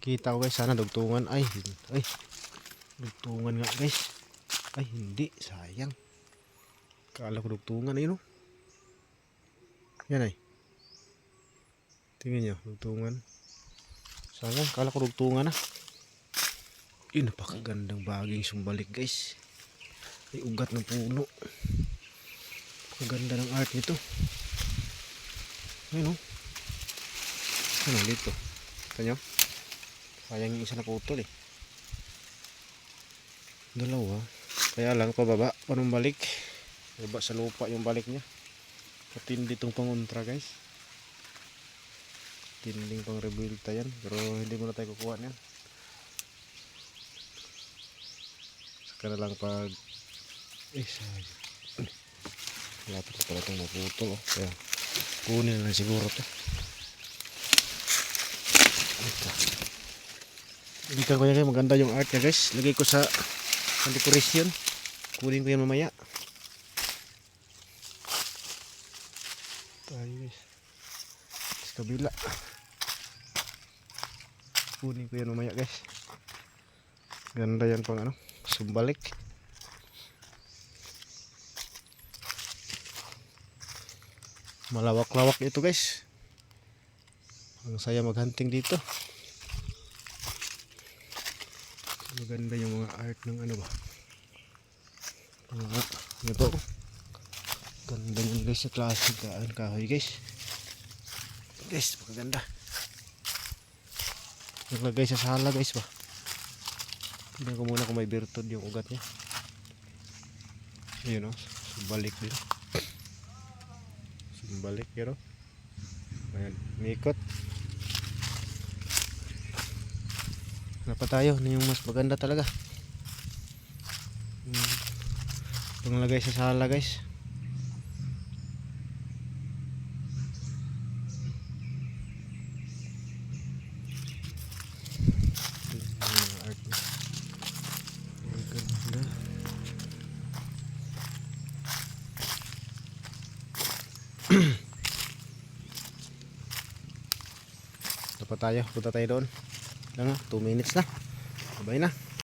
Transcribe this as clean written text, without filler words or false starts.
Kita ko guys, sana dugtungan. Ay, dugtungan nga guys. Ay, hindi, sayang. Kala ko dugtungan ayun, no? Yan ay. Tingnan nyo, dugtungan. Sayang, kala ko dugtungan na. Napakagandang baging sumbalik guys. Ay, ugat ng puno. Napakaganda ng art nito. Ayun, no? Ano dito? Ito nyo? Sayang yung isa na putol eh. Dalawa. Kaya lang pababa. Panong balik. Baba sa lupa yung balik niya. Patindi itong panguntra guys. Tinding pang rebuilta yan. Pero hindi mo na tayo kukuha niyan. Saka na lang pag sayang. Lapit na pala itong maputol oh. Kaya kunin na lang siguro ito. Balikan ko yan guys, maganda yung art niya guys. Lagay ko sa decoration. Kunin ko yan mamaya. Tayo guys. Sa kabila. Kunin ko yan mamaya guys. Ganda yan pang ano, sumbalik. Malawak-lawak ito guys. Ang saya maghunting dito. Maganda yung mga art ng ano ba, ano to, ganda nyo guys sa klase kahoy guys. Maganda naglagay sa sala guys ba. Tignan ko muna kung may bertod yung ugat nya. Yun o, sumbalik din, sumbalik yun o. Ayan, mikot. Dapat tayo na yung mas maganda talaga. Panglagay sa sala guys. Art na. Maganda. Dapat tayo, punta tayo doon. Lang 2 minutes na. Bye na.